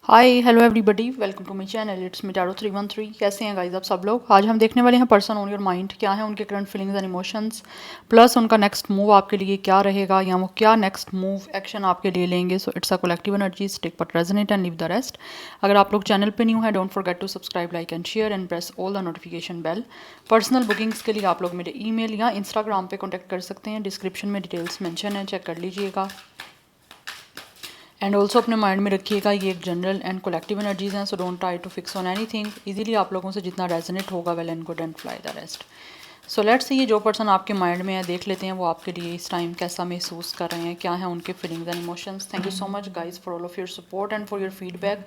Hi hello everybody, welcome to my channel. It's me tarot 313। कैसे हैं guys आप सब लोग? आज हम देखने वाले हैं पर्सन ऑन योर माइंड, क्या है उनके current feelings and emotions, plus उनका नेक्स्ट मूव आपके लिए क्या रहेगा या वो क्या नेक्स्ट मूव एक्शन आपके लिए लेंगे। So it's a collective energies, take but resonate and leave the rest. अगर आप लोग चैनल पे न्यू है, don't forget to subscribe, like and share and press all the notification bell. Personal bookings के लिए आप लोग मेरे ईमेल या इंस्टाग्राम पे कॉन्टैक्ट कर सकते हैं। डिस्क्रिप्शन में डिटेल्स मेंशन है, चेक कर लीजिएगा। एंड ऑल्सो अपने माइंड में रखिएगा ये एक जनरल एंड कलेक्टिव एनर्जीज हैं, so don't try to fix on anything. Easily आप लोगों से जितना रेजोनेट होगा, well and good and fly the rest. So let's see, ये जो पर्सन आपके माइंड में है, देख लेते हैं वो आपके लिए इस टाइम कैसा महसूस कर रहे हैं, क्या है उनके feelings and emotions. Thank you so much guys for all of your support and for your feedback.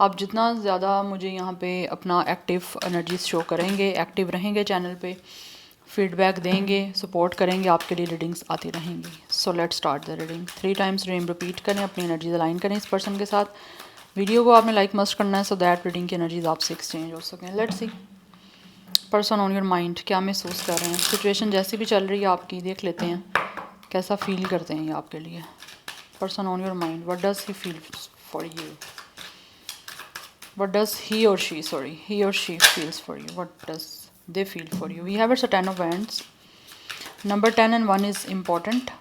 आप जितना ज़्यादा मुझे यहाँ पे अपना एक्टिव एनर्जीज शो करेंगे, एक्टिव रहेंगे चैनल पे, फीडबैक देंगे, सपोर्ट करेंगे, आपके लिए रीडिंग्स आती रहेंगी। So let's start the reading. 3 times dream repeat करें, अपनी एनर्जीज अलाइन करें इस पर्सन के साथ। वीडियो को आपने लाइक मस्ट करना है सो दैट रीडिंग की एनर्जीज आपसे एक्सचेंज हो सकें। Let's see, person on your mind क्या महसूस कर रहे हैं, सिचुएशन जैसी भी चल रही है आपकी, देख लेते हैं कैसा फील करते हैं ये आपके लिए। Person on your mind, what does he feel for you, what does he or she feels for you, what does they feel for you. We have it's a 10 of wands. Number 10 and 1 is important.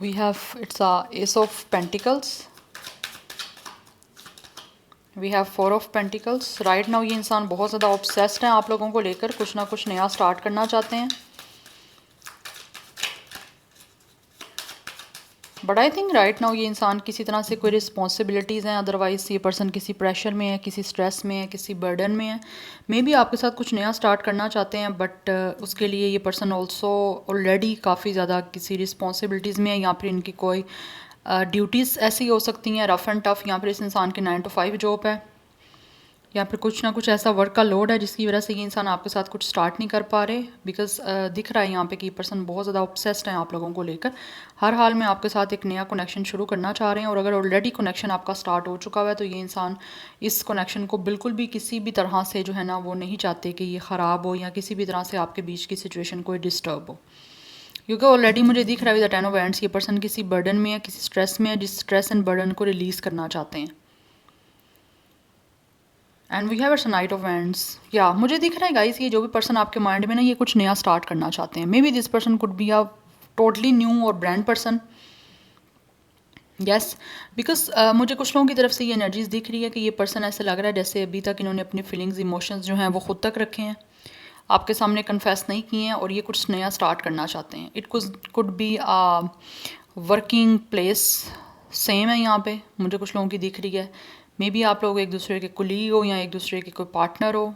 We have it's a ace of pentacles. We have 4 of pentacles. Right now ये इंसान बहुत ज़्यादा obsessed हैं आप लोगों को लेकर, कुछ ना कुछ नया स्टार्ट करना चाहते हैं। But I think right now ये इंसान किसी तरह से कोई रिस्पॉन्सिबिलिटीज़ हैं, अदरवाइज़ ये पर्सन किसी प्रेशर में है, किसी स्ट्रेस में है, किसी बर्डन में है। मे बी आपके साथ कुछ नया स्टार्ट करना चाहते हैं, बट उसके लिए ये पर्सन ऑल्सो ऑलरेडी काफ़ी ज़्यादा किसी रिस्पॉन्सिबिलिटीज़ में है, या फिर इनकी कोई ड्यूटीज़ ऐसी हो सकती हैं रफ़ एंड टफ़, या फिर इस इंसान की 9 to 5 जॉब है, या फिर कुछ ना कुछ ऐसा वर्क का लोड है जिसकी वजह से ये इंसान आपके साथ कुछ स्टार्ट नहीं कर पा रहे। बिकॉज दिख रहा है यहाँ पे कि ये पर्सन बहुत ज़्यादा ऑब्सेस्ड है आप लोगों को लेकर, हर हाल में आपके साथ एक नया कनेक्शन शुरू करना चाह रहे हैं। और अगर ऑलरेडी कनेक्शन आपका स्टार्ट हो चुका हुआ है तो ये इंसान इस कनेक्शन को बिल्कुल भी किसी भी तरह से जो है ना वो नहीं चाहते कि ये ख़राब हो, या किसी भी तरह से आपके बीच की सिचुएशन कोई डिस्टर्ब हो। क्योंकि ऑलरेडी मुझे दिख रहा है विद द 10 ऑफ वांड्स ये पर्सन किसी बर्डन में है, किसी स्ट्रेस में है, जिस स्ट्रेस एंड बर्डन को रिलीज़ करना चाहते हैं। And we have it's knight of wands. या मुझे दिख रहा है गाइस, ये जो भी पर्सन आपके माइंड में ना ये कुछ नया स्टार्ट करना चाहते हैं। May be this person could be a totally new और ब्रांड पर्सन। यस, बिकॉज मुझे कुछ लोगों की तरफ से ये एनर्जीज दिख रही है कि ये पर्सन ऐसे लग रहा है जैसे अभी तक इन्होंने अपनी फीलिंग्स इमोशंस जो हैं वो खुद तक रखे हैं, आपके सामने कन्फेस नहीं किए हैं, और ये कुछ नया स्टार्ट करना चाहते हैं। It could be a working place, same है यहाँ पे मुझे कुछ लोगों की दिख रही है। मे बी आप लोग एक दूसरे के कुलीग हो या एक दूसरे के कोई पार्टनर हो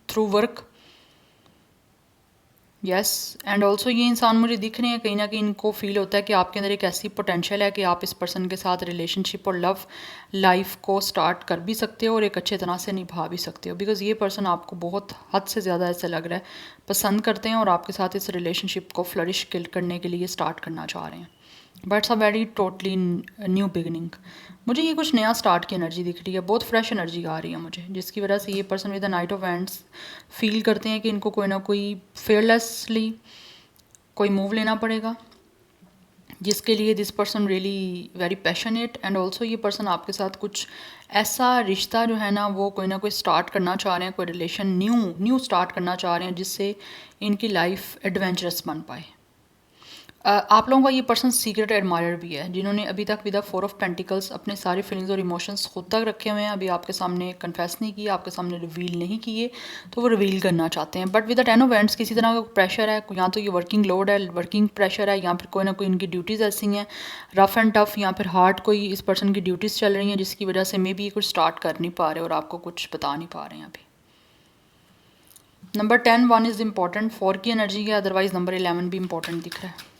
through work. Yes, and also ये इंसान मुझे दिख रहे हैं कहीं ना कहीं इनको फील होता है कि आपके अंदर एक ऐसी पोटेंशियल है कि आप इस पर्सन के साथ रिलेशनशिप और लव लाइफ को स्टार्ट कर भी सकते हो और एक अच्छे तरह से निभा भी सकते हो। बिकॉज ये पर्सन आपको बहुत हद से ज़्यादा ऐसा लग रहा है पसंद करते हैं और आपके साथ इस रिलेशनशिप को फ्लरिश करने के लिए स्टार्ट करना चाह रहे हैं। But it's a very totally new beginning. मुझे ये कुछ नया स्टार्ट की एनर्जी दिख रही है, बहुत फ्रेश एनर्जी आ रही है मुझे, जिसकी वजह से ये person with the night of wands feel करते हैं कि इनको कोई ना कोई फेयरलेसली कोई मूव लेना पड़ेगा, जिसके लिए this person really very passionate. And also ये पर्सन आपके साथ कुछ ऐसा रिश्ता जो है ना वो कोई ना कोई स्टार्ट करना चाह रहे हैं, कोई रिलेशन न्यू स्टार्ट करना चाह रहे हैं जिससे इनकी लाइफ एडवेंचरस बन पाए। आप लोगों का ये पर्सन सीक्रेट एडमायर भी है, जिन्होंने अभी तक विद 4 ऑफ पेंटिकल्स अपने सारे फीलिंग्स और इमोशंस खुद तक रखे हुए हैं, अभी आपके सामने कन्फेस नहीं किए, आपके सामने रिवील नहीं किए, तो वो रिवील करना चाहते हैं। But with the 10 of wands किसी तरह का प्रेशर है, या तो ये वर्किंग लोड है, वर्किंग प्रेशर है, या फिर कोई ना कोई इनकी ड्यूटीज़ ऐसी हैं रफ़ एंड टफ, या फिर हार्ड कोई इस पर्सन की ड्यूटीज़ चल रही हैं जिसकी वजह से मे बी कुछ स्टार्ट कर नहीं पा रहे और आपको कुछ बता नहीं पा रहे हैं अभी। नंबर 10 1 इज़ इंपॉर्टेंट, 4 की एनर्जी है, अदरवाइज नंबर 11 भी इंपॉर्टेंट दिख रहा है।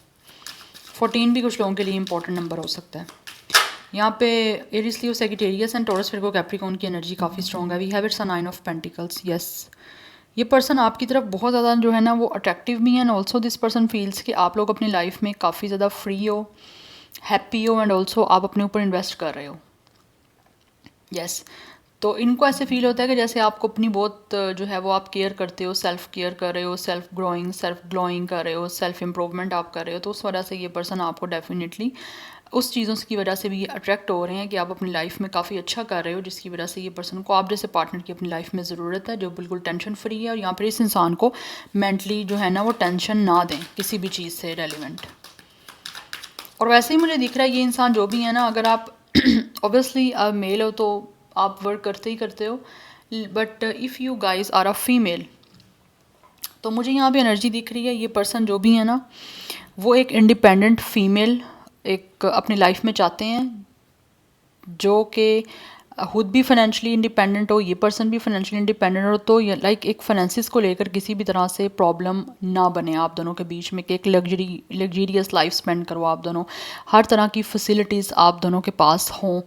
14 भी कुछ लोगों के लिए इंपॉर्टेंट नंबर हो सकता है। यहाँ पे Aries Leo Sagittarius and Taurus Virgo Capricorn की एनर्जी काफ़ी स्ट्रॉग है। We have it's a 9 of pentacles. Yes, ये पर्सन आपकी तरफ बहुत ज़्यादा जो है ना वो अट्रैक्टिव भी है, and also this person feels कि आप लोग अपनी लाइफ में काफ़ी ज़्यादा फ्री हो, हैप्पी हो, एंड ऑल्सो आप अपने ऊपर इन्वेस्ट कर रहे हो। यस, तो इनको ऐसे फील होता है कि जैसे आपको अपनी बहुत जो है वो आप केयर करते हो, सेल्फ केयर कर रहे हो, सेल्फ ग्रोइंग सेल्फ ग्लोइंग कर रहे हो, सेल्फ इम्प्रूवमेंट आप कर रहे हो, तो उस वजह से ये पर्सन आपको डेफिनेटली उस चीज़ों की वजह से भी ये अट्रैक्ट हो रहे हैं कि आप अपनी लाइफ में काफ़ी अच्छा कर रहे हो, जिसकी वजह से ये पर्सन को आप जैसे पार्टनर की अपनी लाइफ में ज़रूरत है, जो बिल्कुल टेंशन फ्री है। और यहाँ पर इस इंसान को मेंटली जो है ना वो टेंशन ना दें किसी भी चीज़ से रेलिवेंट। और वैसे ही मुझे दिख रहा है ये इंसान जो भी है ना, अगर आप ऑब्वियसली आप मेल हो तो आप वर्क करते ही करते हो, but if you guys are a female, तो मुझे यहाँ पे एनर्जी दिख रही है ये पर्सन जो भी है ना वो एक इंडिपेंडेंट फीमेल एक अपनी लाइफ में चाहते हैं, जो कि खुद भी फाइनेंशियली इंडिपेंडेंट हो, ये पर्सन भी फाइनेंशियली इंडिपेंडेंट हो, तो लाइक एक फाइनेंसिस को लेकर किसी भी तरह से प्रॉब्लम ना बने आप दोनों के बीच में, कि एक लग्जरियस लाइफ स्पेंड करो आप दोनों, हर तरह की फैसिलिटीज़ आप दोनों के पास हों,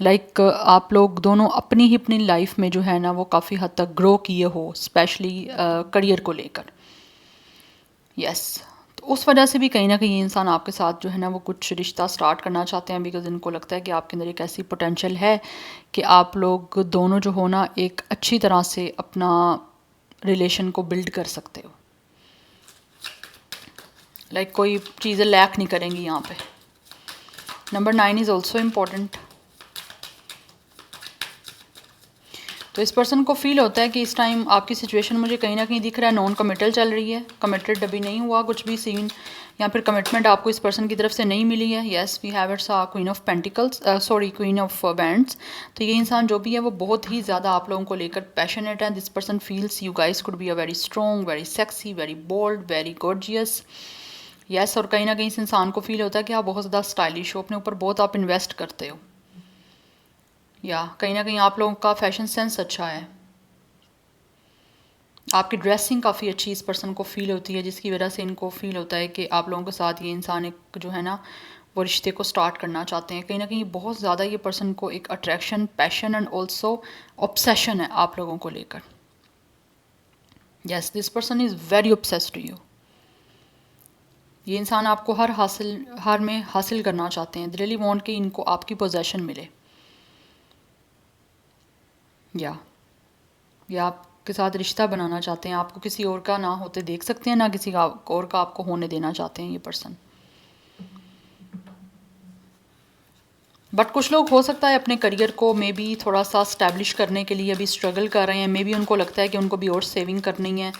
लाइक आप लोग दोनों अपनी लाइफ में जो है ना वो काफ़ी हद तक ग्रो किए हो, स्पेशली करियर को लेकर। यस, तो उस वजह से भी कहीं ना कहीं ये इंसान आपके साथ जो है ना वो कुछ रिश्ता स्टार्ट करना चाहते हैं, बिकॉज इनको लगता है कि आपके अंदर एक ऐसी पोटेंशियल है कि आप लोग दोनों जो हो ना एक अच्छी तरह से अपना रिलेशन को बिल्ड कर सकते हो, लाइक कोई चीज़ें लैक नहीं करेंगी यहाँ पे। Number 9 is also important. तो इस पर्सन को फील होता है कि इस टाइम आपकी सिचुएशन मुझे कहीं ना कहीं दिख रहा है नॉन कमिटल चल रही है, कमिटेड अभी नहीं हुआ कुछ भी सीन, या फिर कमिटमेंट आपको इस पर्सन की तरफ से नहीं मिली है। Yes, we have it's queen of pentacles, sorry queen of wands. तो ये इंसान जो भी है वो बहुत ही ज़्यादा आप लोगों को लेकर पैशनेट है। This person feels you guys could be a very strong, very sexy, very bold, very gorgeous. Yes, और कहीं ना कहीं इस इंसान को फील होता है कि आप बहुत ज़्यादा स्टाइलिश हो, अपने ऊपर बहुत आप इन्वेस्ट करते हो, या कहीं ना कहीं आप लोगों का फैशन सेंस अच्छा है, आपकी ड्रेसिंग काफ़ी अच्छी इस पर्सन को फील होती है, जिसकी वजह से इनको फील होता है कि आप लोगों के साथ ये इंसान एक जो है ना वो रिश्ते को स्टार्ट करना चाहते हैं। कहीं ना कहीं बहुत ज़्यादा ये पर्सन को एक attraction, passion and also obsession है आप लोगों को लेकर। Yes, this person is very obsessed to you. ये इंसान आपको हर में हासिल करना चाहते हैं, दे रियली वांट कि इनको आपकी पोजेशन मिले, या आपके साथ रिश्ता बनाना चाहते हैं, आपको किसी और का ना होते देख सकते हैं, ना किसी और का आपको होने देना चाहते हैं ये पर्सन। बट कुछ लोग हो सकता है अपने करियर को मे बी थोड़ा सा स्टैब्लिश करने के लिए अभी स्ट्रगल कर रहे हैं, मे बी उनको लगता है कि उनको भी और सेविंग करनी है,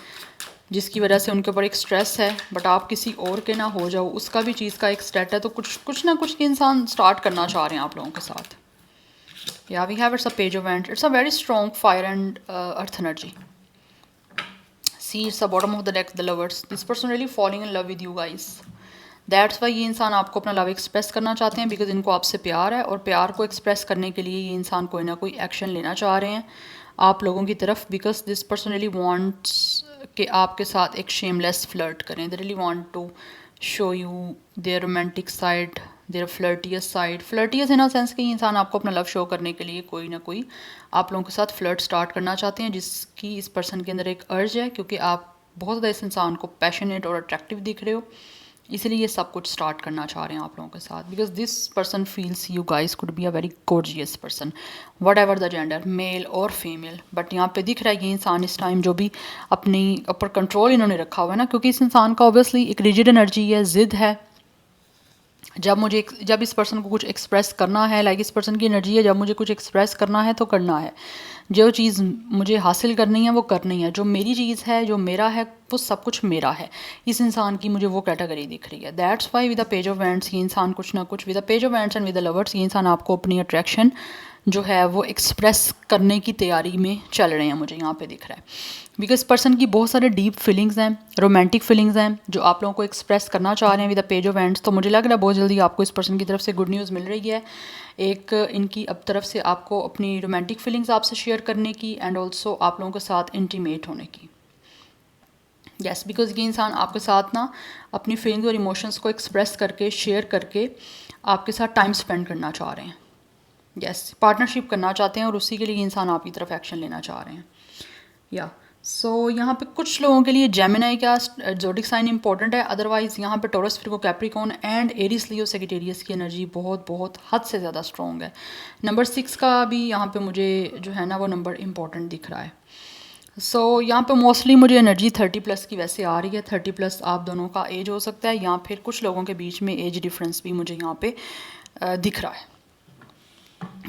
जिसकी वजह से उनके ऊपर एक स्ट्रेस है, बट आप किसी और के ना हो जाओ उसका भी चीज़ का एक स्टेट है। तो कुछ ना कुछ इंसान स्टार्ट करना चाह रहे हैं आप लोगों के साथ। Yeah, we have it's a page of wands. It's a very strong fire and earth energy. See, it's the bottom of the deck, the lovers. This person really falling in love with you guys. That's why ये इंसान आपको अपना love express करना चाहते हैं, because इनको आपसे प्यार है, और प्यार को एक्सप्रेस करने के लिए ये इंसान कोई ना कोई एक्शन लेना चाह रहे हैं आप लोगों की तरफ, because this person really wants कि आपके साथ एक शेमलेस फ्लर्ट करें। They really want to show you their romantic side, their flirtatious side. Flirtatious in a sense कि इंसान आपको अपना लव शो करने के लिए कोई ना कोई आप लोगों के साथ फ्लर्ट स्टार्ट करना चाहते हैं, जिसकी इस पर्सन के अंदर एक अर्ज है, क्योंकि आप बहुत ज़्यादा इस इंसान को पैशनेट और अट्रैक्टिव दिख रहे हो, इसलिए ये सब कुछ स्टार्ट करना चाह रहे हैं आप लोगों के साथ, because this person feels you guys could be a very gorgeous person, whatever the gender, male और फीमेल। बट यहाँ पे दिख रहा है ये इंसान इस टाइम जो भी अपनी ऊपर कंट्रोल इन्होंने रखा हुआ है ना, क्योंकि इस इंसान का ऑब्वियसली एक रिजिड एनर्जी है, जिद है। जब इस पर्सन को कुछ एक्सप्रेस करना है, लाइक इस पर्सन की एनर्जी है, जब मुझे कुछ एक्सप्रेस करना है तो करना है, जो चीज़ मुझे हासिल करनी है वो करनी है, जो मेरी चीज़ है, जो मेरा है, वो सब कुछ मेरा है। इस इंसान की मुझे वो कैटेगरी दिख रही है। That's why with the page of wands ये इंसान कुछ ना कुछ, with the page of wands and with the lovers, ये इंसान आपको अपनी अट्रैक्शन जो है वो एक्सप्रेस करने की तैयारी में चल रहे हैं, मुझे यहाँ पे दिख रहा है। बिकॉज पर्सन की बहुत सारे डीप फीलिंग्स हैं, रोमांटिक फीलिंग्स हैं, जो आप लोगों को एक्सप्रेस करना चाह रहे हैं with the page of wands. तो मुझे लग रहा है बहुत जल्दी आपको इस पर्सन की तरफ से गुड न्यूज़ मिल रही है, एक इनकी अब तरफ से आपको अपनी रोमांटिक फीलिंग्स आपसे शेयर करने की, एंड ऑल्सो आप लोगों के साथ इंटीमेट होने की। यस, बिकॉज ये इंसान आपके साथ ना अपनी फीलिंग्स और इमोशंस को एक्सप्रेस करके, शेयर करके आपके साथ टाइम स्पेंड करना चाह रहे हैं। यस, पार्टनरशिप करना चाहते हैं, और उसी के लिए इंसान आपकी तरफ एक्शन लेना चाह रहे हैं। या सो यहाँ पे कुछ लोगों के लिए जेमिनाई का ज़ोडिक साइन इंपॉर्टेंट है, अदरवाइज़ यहाँ पे टॉरस, फिर Capricorn and Aries, Leo, Sagittarius की एनर्जी बहुत बहुत हद से ज़्यादा स्ट्रॉन्ग है। नंबर 6 का भी यहाँ पे मुझे जो है ना वो नंबर इंपॉर्टेंट दिख रहा है। सो यहाँ पे मोस्टली मुझे एनर्जी 30+ की वैसे आ रही है। 30+ आप दोनों का एज हो सकता है, या फिर कुछ लोगों के बीच में एज डिफरेंस भी मुझे यहाँ पे दिख रहा है।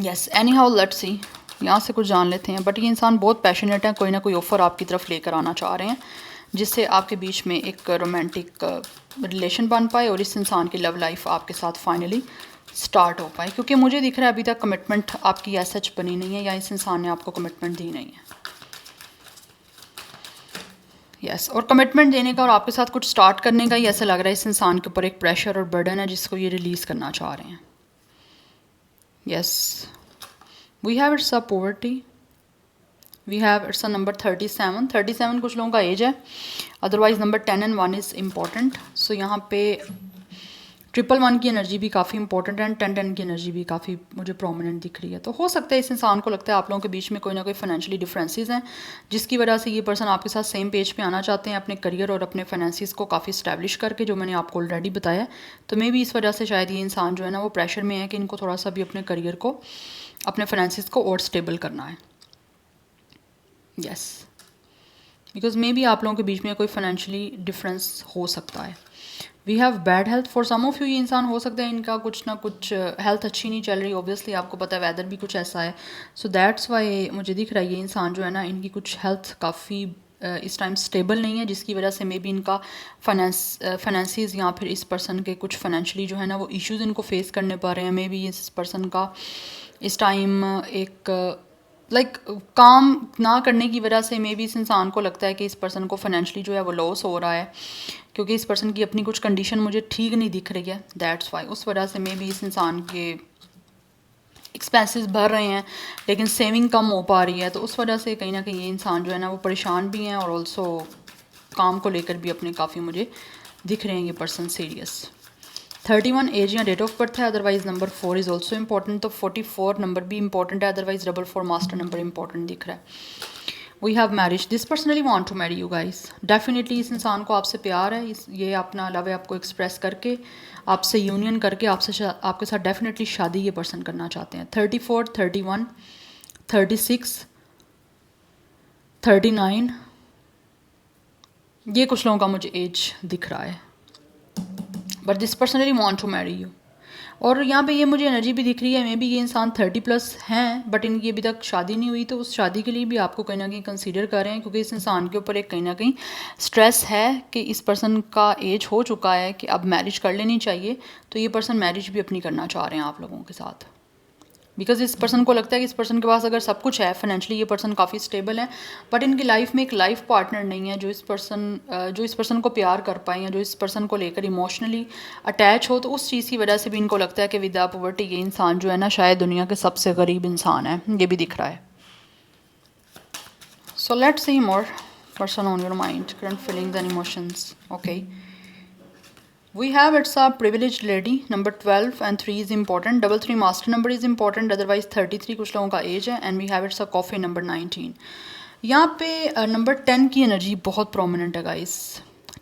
Yes, any how let's see, यहाँ से कुछ जान लेते हैं। बट ये इंसान बहुत पैशनेट है, कोई ना कोई ऑफ़र आपकी तरफ लेकर आना चाह रहे हैं जिससे आपके बीच में एक रोमांटिक रिलेशन बन पाए और इस इंसान की लव लाइफ आपके साथ फाइनली स्टार्ट हो पाए। क्योंकि मुझे दिख रहा है अभी तक कमिटमेंट आपकी एज सच बनी नहीं है, या इस इंसान ने आपको कमिटमेंट दी नहीं है। यस, और कमिटमेंट देने का और आपके साथ कुछ स्टार्ट करने का ही ऐसा लग रहा है इस इंसान के ऊपर एक प्रेशर और बर्डन है जिसको ये रिलीज़ करना चाह रहे हैं। Yes, we have it's a poverty, we have it's a number 37 कुछ लोगों का एज है, otherwise number 10 and 1 is important. So यहाँ पे 111 की एनर्जी भी काफ़ी इंपॉर्टेंट है, 10 की एनर्जी भी काफ़ी मुझे प्रोमिनेंट दिख रही है। तो हो सकता है इस इंसान को लगता है आप लोगों के बीच में कोई ना कोई फाइनेंशियली डिफरेंसेस हैं जिसकी वजह से ये पर्सन आपके साथ सेम पेज पे आना चाहते हैं अपने करियर और अपने फाइनेंसिस को काफ़ी स्टैब्लिश करके, जो मैंने आपको ऑलरेडी बताया। तो मे भी इस वजह से शायद ये इंसान जो है ना वो प्रेशर में है कि इनको थोड़ा सा भी अपने करियर को, अपने फाइनेंसिस को और स्टेबल करना है। यस, बिकॉज मे बी आप लोगों के बीच में कोई फाइनेंशियली डिफरेंस हो सकता है। We have bad health for some of you, ये इंसान हो सकता है इनका कुछ ना कुछ हेल्थ अच्छी नहीं चल रही। ऑब्वियसली आपको पता है वेदर भी कुछ ऐसा है, सो दैट्स वाई मुझे दिख रहा है ये इंसान जो है ना इनकी कुछ हेल्थ काफ़ी इस टाइम स्टेबल नहीं है, जिसकी वजह से मे बी इनका फाइनेंसिस या फिर इस पर्सन के कुछ फाइनेंशियली जो है ना वो इश्यूज़ इनको फेस करने पड़ रहे हैं। मे बी इस पर्सन का इस टाइम एक काम ना करने की वजह से मे बी इस इंसान को लगता है कि इस पर्सन को फाइनेंशियली जो है वो लॉस हो रहा है, क्योंकि इस पर्सन की अपनी कुछ कंडीशन मुझे ठीक नहीं दिख रही है। दैट्स वाई उस वजह से मे बी इस इंसान के एक्सपेंसेस बढ़ रहे हैं लेकिन सेविंग कम हो पा रही है। तो उस वजह से कहीं ना कहीं ये इंसान जो है ना वो परेशान भी हैं और ऑल्सो काम को लेकर भी अपने काफ़ी मुझे दिख रहे हैं ये पर्सन सीरियस। 31 एज या डेट ऑफ बर्थ है, otherwise number 4 is also important. तो 44 नंबर भी इंपॉर्टेंट है, अदरवाइज 44 मास्टर नंबर इंपॉर्टेंट दिख रहा है। We have marriage, this personally want to marry you guys. Definitely इस इंसान को आपसे प्यार है, ये अपना लव है आपको एक्सप्रेस करके, आपसे यूनियन करके आपके साथ डेफिनेटली शादी ये पर्सन करना चाहते हैं। 34, 31, 36, 39, ये कुछ लोगों का मुझे एज दिख रहा है। But this personally want to marry you. और यहाँ पे ये मुझे एनर्जी भी दिख रही है, मे बी ये इंसान 30+ हैं बट इनकी अभी तक शादी नहीं हुई, तो उस शादी के लिए भी आपको कहीं ना कहीं कंसीडर कर रहे हैं, क्योंकि इस इंसान के ऊपर एक कहीं ना कहीं स्ट्रेस है कि इस पर्सन का एज हो चुका है कि अब मैरिज कर लेनी चाहिए। तो ये पर्सन मैरिज भी अपनी करना चाह रहे हैं आप लोगों के साथ, बिकॉज इस पर्सन को लगता है कि इस पर्सन के पास अगर सब कुछ है, फाइनेंशियली ये पर्सन काफ़ी स्टेबल है, बट इनकी लाइफ में एक लाइफ पार्टनर नहीं है जो इस पर्सन को प्यार कर पाए या जो इस पर्सन को लेकर इमोशनली अटैच हो। तो उस चीज़ की वजह से भी इनको लगता है कि विद पॉवर्टी ये इंसान जो है ना शायद दुनिया के सबसे गरीब इंसान है, ये भी दिख रहा है। सो let's C more person on your mind, current feelings and emotions. Okay, we have it's a privileged lady, number 12 and 3 is important, 33 master number is important, otherwise 33 कुछ लोगों का एज है, and we have it's a coffee number 19। यहाँ पे number 10 की energy बहुत prominent है guys.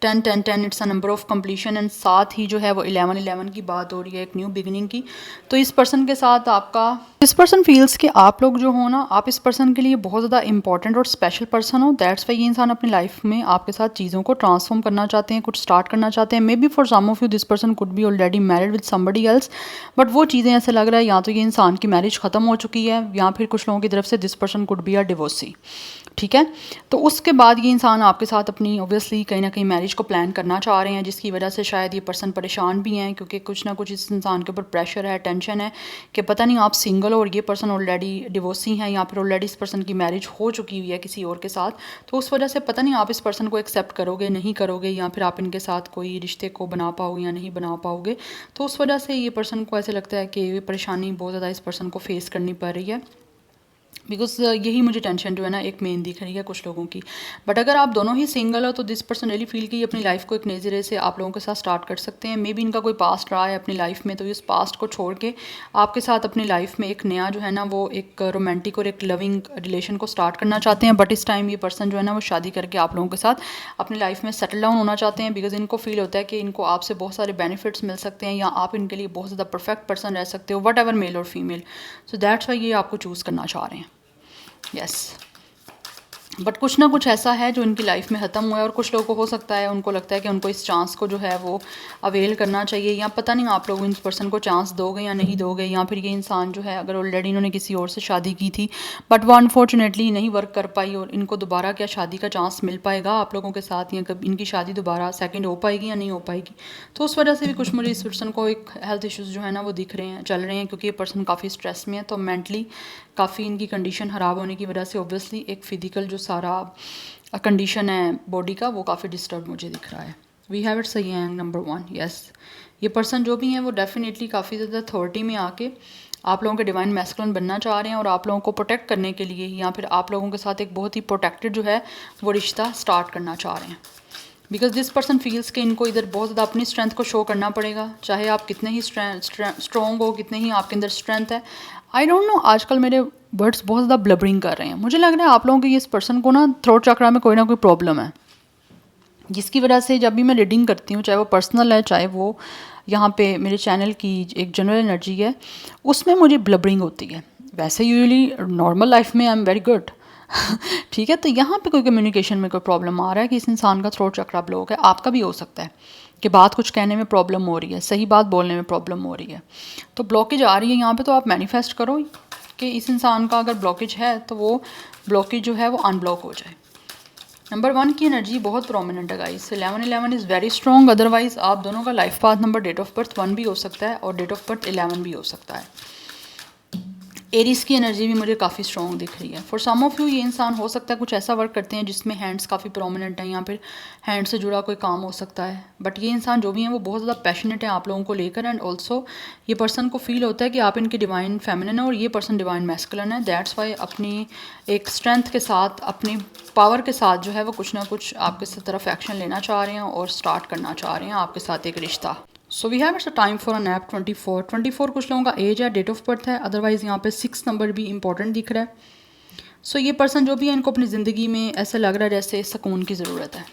10 10 10 it's a number of completion, and साथ ही जो है वो 11 11 की बात हो रही है, एक न्यू बिगिनिंग की। तो इस पर्सन के साथ आपका, इस पर्सन फील्स कि आप लोग जो हो ना, आप इस पर्सन के लिए बहुत ज़्यादा इंपॉर्टेंट और स्पेशल पर्सन हो। दैट्स वाई ये इंसान अपनी लाइफ में आपके साथ चीज़ों को ट्रांसफॉर्म करना चाहते हैं, कुछ स्टार्ट करना चाहते हैं। Maybe for some of you this person could be already married with somebody else, but वो चीज़ें ऐसे लग रहा है या तो ये इंसान की मैरिज ख़त्म हो चुकी है या फिर कुछ लोगों की तरफ से this person could be a divorcee. ठीक है, तो उसके बाद ये इंसान आपके साथ अपनी ऑब्वियसली कहीं ना कहीं मैरिज को प्लान करना चाह रहे हैं, जिसकी वजह से शायद ये पर्सन परेशान भी हैं, क्योंकि कुछ ना कुछ इस इंसान के ऊपर प्रेशर है, टेंशन है कि पता नहीं आप सिंगल हो और ये पर्सन ऑलरेडी डिवोर्सी हैं या फिर ऑलरेडी इस पर्सन की मैरिज हो चुकी हुई है किसी और के साथ। तो उस वजह से पता नहीं आप इस पर्सन को एक्सेप्ट करोगे नहीं करोगे, या फिर आप इनके साथ कोई रिश्ते को बना पाओगे या नहीं बना पाओगे। तो उस वजह से ये पर्सन को ऐसे लगता है कि ये परेशानी बहुत ज़्यादा इस पर्सन को फेस करनी पड़ रही है, बिकॉज यही मुझे टेंशन जो है ना एक मेन दिख रही है कुछ लोगों की। बट अगर आप दोनों ही सिंगल हो तो दिस पर्सन रियली फील कि अपनी लाइफ को एक नए ज़रिए से आप लोगों के साथ स्टार्ट कर सकते हैं। मे बी इनका कोई पास्ट रहा है अपनी लाइफ में, तो इस पास्ट को छोड़ के आपके साथ अपनी लाइफ में एक नया जो है ना वो एक रोमांटिक और एक लविंग रिलेशन को स्टार्ट करना चाहते हैं। बट इस टाइम ये पर्सन जो है ना वो शादी करके आप लोगों के साथ अपनी लाइफ में सेटल डाउन होना चाहते हैं, बिकॉज इनको फील होता है कि इनको आपसे बहुत सारे बेनिफिट्स मिल सकते हैं या आप इनके लिए बहुत ज़्यादा परफेक्ट पर्सन रह सकते हो, वट एवर मेल और फीमेल। सो दैट्स वाई ये आपको चूज़ करना चाह रहे हैं। यस, बट कुछ ना कुछ ऐसा है जो इनकी लाइफ में ख़त्म हुआ है, और कुछ लोगों को हो सकता है, उनको लगता है कि उनको इस चांस को जो है वो अवेल करना चाहिए, या पता नहीं आप लोग इस पर्सन को चांस दोगे या नहीं दोगे, या फिर ये इंसान जो है अगर ऑलरेडी इन्होंने किसी और से शादी की थी बट वो अनफॉर्चुनेटली नहीं वर्क कर पाई, और इनको दोबारा क्या शादी का चांस मिल पाएगा आप लोगों के साथ, या कभी इनकी शादी दोबारा सेकेंड हो पाएगी या नहीं हो पाएगी। तो उस वजह से भी कुछ मुझे इस पर्सन को एक हेल्थ इश्यूज़ जो है ना वो दिख रहे हैं, चल रहे हैं, क्योंकि ये पर्सन काफ़ी स्ट्रेस में है। तो मेंटली काफ़ी इनकी कंडीशन ख़राब होने की वजह से ऑब्वियसली एक फिजिकल जो सारा कंडीशन है बॉडी का वो काफ़ी डिस्टर्ब मुझे दिख रहा है। वी हैव इट सही है नंबर 1। यस, ये पर्सन जो भी हैं वो डेफिनेटली काफ़ी ज़्यादा अथॉरिटी में आके आप लोगों के डिवाइन मैस्कुलिन बनना चाह रहे हैं, और आप लोगों को प्रोटेक्ट करने के लिए, या फिर आप लोगों के साथ एक बहुत ही प्रोटेक्टेड जो है वो रिश्ता स्टार्ट करना चाह रहे हैं। बिकॉज दिस पर्सन फील्स कि इनको इधर बहुत ज़्यादा अपनी स्ट्रेंथ को शो करना पड़ेगा, चाहे आप कितने ही स्ट्रॉन्ग हो, कितने ही आपके अंदर स्ट्रेंथ है। आई डोंट नो, आजकल मेरे वर्ड्स बहुत ज़्यादा ब्लबरिंग कर रहे हैं, मुझे लग रहा है आप लोगों के इस पर्सन को ना थ्रोट चक्रा में कोई ना कोई प्रॉब्लम है, जिसकी वजह से जब भी मैं रीडिंग करती हूँ, चाहे वो पर्सनल है चाहे वो यहाँ पे मेरे चैनल की एक जनरल एनर्जी है, उसमें मुझे ब्लबरिंग होती है। वैसे यूजुअली नॉर्मल लाइफ में आई एम वेरी गुड ठीक है। तो यहाँ पे कोई कम्युनिकेशन में कोई प्रॉब्लम आ रहा है कि इस इंसान का थ्रोट चक्रा ब्लॉक है, आपका भी हो सकता है कि बात कुछ कहने में प्रॉब्लम हो रही है, सही बात बोलने में प्रॉब्लम हो रही है, तो ब्लॉकेज आ रही है यहाँ पे। तो आप मैनिफेस्ट करो कि इस इंसान का अगर ब्लॉकेज है तो वो ब्लॉकेज जो है वो अनब्लॉक हो जाए। नंबर 1 की एनर्जी बहुत प्रोमिनेंट है guys, 11 is very strong. Otherwise आप दोनों का life path number date of birth 1 भी हो सकता है और डेट ऑफ बर्थ 11 भी हो सकता है। एरीज की एनर्जी भी मुझे काफ़ी स्ट्रॉन्ग दिख रही है। फॉर सम ऑफ यू ये इंसान हो सकता है कुछ ऐसा वर्क करते हैं जिसमें हैंड्स काफ़ी प्रोमिनेंट हैं, या फिर हैंड से जुड़ा कोई काम हो सकता है। बट ये इंसान जो भी हैं वो बहुत ज़्यादा पैशनेट है आप लोगों को लेकर, एंड ऑल्सो ये पर्सन को फील होता है कि आप इनकी डिवाइन फेमिनिन है और ये पर्सन डिवाइन मैस्कुलिन है। दैट्स वाई अपनी एक स्ट्रेंथ के साथ, अपनी पावर के साथ जो है वो कुछ ना कुछ आपके तरफ एक्शन लेना चाह रहे हैं और स्टार्ट करना चाह रहे हैं आपके साथ एक रिश्ता। So we have it's a time for a nap 24 कुछ लोगों का एज है, डेट ऑफ बर्थ है। अदरवाइज़ यहाँ पे 6 नंबर भी इंपॉर्टेंट दिख रहा है। सो ये पर्सन जो भी है इनको अपनी ज़िंदगी में ऐसा लग रहा है जैसे सुकून की ज़रूरत है।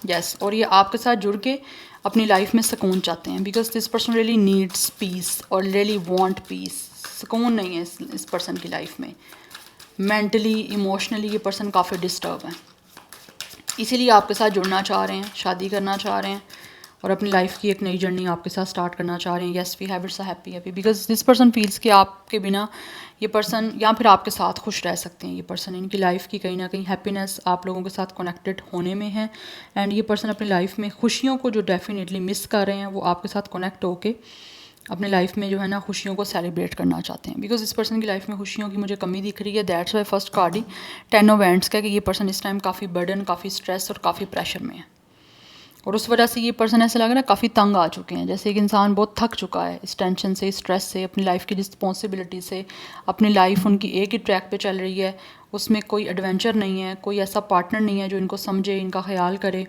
यस, और ये आपके साथ जुड़ के अपनी लाइफ में सुकून चाहते हैं, because this person really needs peace और रियली वांट पीस। सुकून नहीं है इस पर्सन की लाइफ में। मेंटली इमोशनली ये पर्सन काफ़ी डिस्टर्ब है, इसीलिए आपके साथ जुड़ना चाह रहे हैं, शादी करना चाह रहे हैं और अपनी लाइफ की एक नई जर्नी आपके साथ स्टार्ट करना चाह रहे हैं। Yes, we have it's a happy because this person feels कि आपके बिना ये पर्सन या फिर आपके साथ खुश रह सकते हैं। ये पर्सन इनकी लाइफ की कहीं ना कहीं हैप्पीनेस आप लोगों के साथ कनेक्टेड होने में है, एंड ये पर्सन अपनी लाइफ में खुशियों को जो डेफिनेटली मिस कर रहे हैं वो आपके साथ कनेक्ट होके अपने लाइफ में जो है ना खुशियों को सेलिब्रेट करना चाहते हैं। बिकॉज इस पर्सन की लाइफ में खुशियों की मुझे कमी दिख रही है। That's why first card he 10 of wands का कि ये पर्सन इस टाइम काफ़ी बर्डन, काफ़ी स्ट्रेस और काफ़ी प्रेशर में है, और उस वजह से ये पर्सन ऐसा लग रहा है काफ़ी तंग आ चुके हैं, जैसे एक इंसान बहुत थक चुका है इस टेंशन से, स्ट्रेस से, अपनी लाइफ की रिस्पॉन्सिबिलिटी से। अपनी लाइफ उनकी एक ही ट्रैक पे चल रही है, उसमें कोई एडवेंचर नहीं है, कोई ऐसा पार्टनर नहीं है जो इनको समझे, इनका ख्याल करे,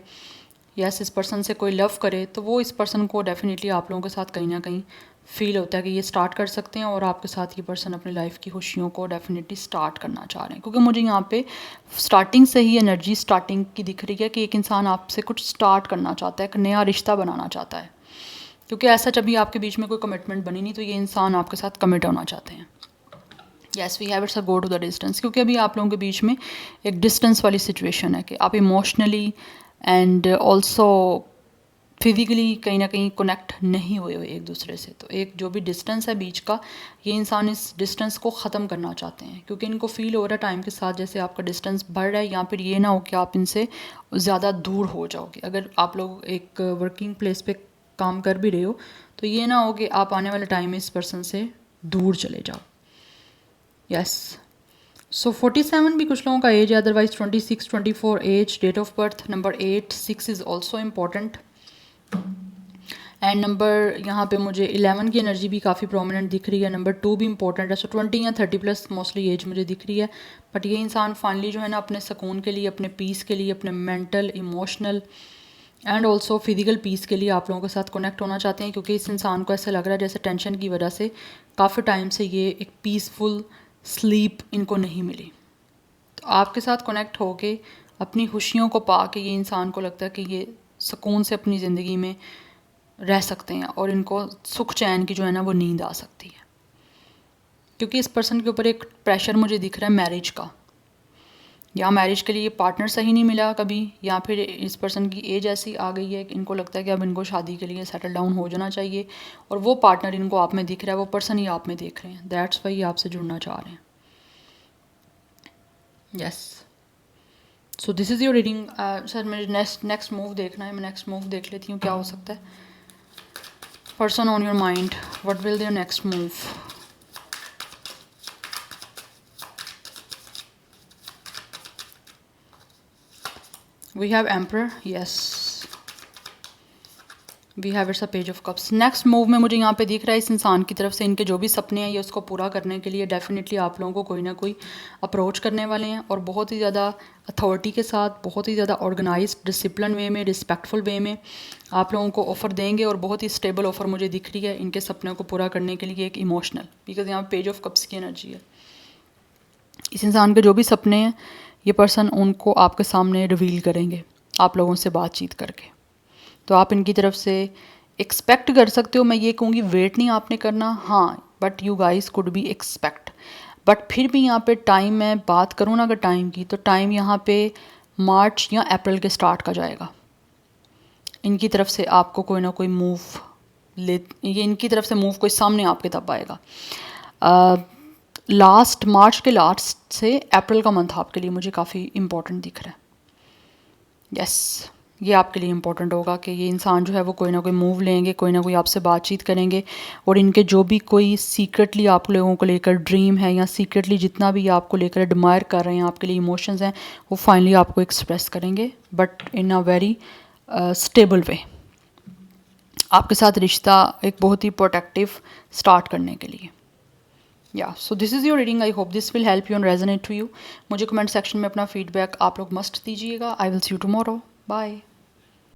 यस इस पर्सन से कोई लव करे। तो वो इस पर्सन को डेफिनेटली आप लोगों के साथ कहीं ना कहीं फील होता है कि ये स्टार्ट कर सकते हैं, और आपके साथ ये पर्सन अपनी लाइफ की खुशियों को डेफिनेटली स्टार्ट करना चाह रहे हैं। क्योंकि मुझे यहाँ पे स्टार्टिंग से ही एनर्जी स्टार्टिंग की दिख रही है कि एक इंसान आपसे कुछ स्टार्ट करना चाहता है, एक नया रिश्ता बनाना चाहता है। क्योंकि ऐसा जब भी आपके बीच में कोई कमिटमेंट बनी नहीं तो ये इंसान आपके साथ कमिट होना चाहते हैं। Yes, we have it's a go to the distance, क्योंकि अभी आप लोगों के बीच में एक डिस्टेंस वाली सिचुएशन है कि आप इमोशनली एंड ऑल्सो फिज़िकली कहीं ना कहीं कनेक्ट नहीं हुए एक दूसरे से। तो एक जो भी डिस्टेंस है बीच का, ये इंसान इस डिस्टेंस को ख़त्म करना चाहते हैं, क्योंकि इनको फील हो रहा है टाइम के साथ जैसे आपका डिस्टेंस बढ़ रहा है, या फिर ये ना हो कि आप इनसे ज़्यादा दूर हो जाओगे। अगर आप लोग एक वर्किंग प्लेस पे काम कर भी रहे हो तो ये ना हो कि आप आने वाले टाइम में इस पर्सन से दूर चले जाओ। यस, सो 47 भी कुछ लोगों का एज है। Otherwise 26, 24 age, date of birth number 8, 6 is also important, and number यहाँ पे मुझे 11 की एनर्जी भी काफ़ी प्रोमिनेंट दिख रही है। नंबर 2 भी इंपॉर्टेंट है। सो 20 या 30 प्लस मोस्टली एज मुझे दिख रही है। बट ये इंसान फाइनली जो है ना अपने सुकून के लिए, अपने पीस के लिए, अपने mental, emotional and also physical peace के लिए आप लोगों के साथ कनेक्ट होना चाहते हैं, क्योंकि इस इंसान को ऐसा लग रहा है जैसे टेंशन की वजह से काफ़ी टाइम से ये एक पीसफुल स्लीप इनको नहीं मिली। तो आपके साथ कनेक्ट होके अपनी खुशियों को पा के ये इंसान को लगता है कि ये सुकून से अपनी ज़िंदगी में रह सकते हैं और इनको सुख चैन की जो है ना वो नींद आ सकती है। क्योंकि इस पर्सन के ऊपर एक प्रेशर मुझे दिख रहा है मैरिज का। या मैरिज के लिए पार्टनर सही नहीं मिला कभी, या फिर इस पर्सन की एज ऐसी आ गई है कि इनको लगता है कि अब इनको शादी के लिए सेटल डाउन हो जाना चाहिए, और वो पार्टनर इनको आप में दिख रहा है, वो पर्सन ही आप में देख रहे हैं, दैट्स वाई आपसे जुड़ना चाह रहे हैं। Yes, so this is your reading. Sir मेरे नेक्स्ट मूव देखना है, मैं नेक्स्ट मूव देख लेती हूँ क्या हो सकता है। Person on your mind, what will their next move? We have emperor, yes, we have it's a page of cups. Next move में मुझे यहाँ पे दिख रहा है इस इंसान की तरफ से इनके जो भी सपने हैं ये उसको पूरा करने के लिए डेफिनेटली आप लोगों को कोई ना कोई अप्रोच करने वाले हैं, और बहुत ही ज़्यादा अथॉरिटी के साथ, बहुत ही ज़्यादा ऑर्गेनाइज्ड डिसिप्लिन वे में, रिस्पेक्टफुल वे में आप लोगों को ऑफ़र देंगे, और बहुत ही स्टेबल ऑफ़र मुझे दिख रही है इनके सपनों को पूरा करने के लिए, एक इमोशनल, बिकॉज यहाँ पेज ऑफ कप्स की एनर्जी है। इस इंसान के जो भी सपने हैं ये पर्सन उनको आपके सामने रिवील करेंगे आप लोगों से बातचीत करके, तो आप इनकी तरफ से एक्सपेक्ट कर सकते हो। मैं ये कहूँगी वेट नहीं आपने करना, हाँ, but you guys could B expect. But फिर भी यहाँ पे टाइम, मैं बात करूँ ना अगर टाइम की, तो टाइम यहाँ पे मार्च या अप्रैल के स्टार्ट का जाएगा। इनकी तरफ से आपको कोई ना कोई मूव ये इनकी तरफ से मूव कोई सामने आपके तब आएगा। लास्ट मार्च के लास्ट से अप्रैल का मंथ आपके लिए मुझे काफ़ी इम्पोर्टेंट दिख रहा है। यस, ये आपके लिए इम्पोर्टेंट होगा कि ये इंसान जो है वो कोई ना कोई मूव लेंगे, कोई ना कोई आपसे बातचीत करेंगे, और इनके जो भी कोई सीक्रेटली आप लोगों को लेकर ड्रीम है, या सीक्रेटली जितना भी आपको लेकर एडमायर कर रहे हैं, आपके लिए इमोशंस हैं, वो फाइनली आपको एक्सप्रेस करेंगे, but in a very stable way. आपके साथ रिश्ता एक बहुत ही प्रोटेक्टिव स्टार्ट करने के लिए। या so this is your reading, I hope this will help you and resonate to you. मुझे कमेंट सेक्शन में अपना फीडबैक आप लोग मस्ट दीजिएगा। I will see you tomorrow, bye.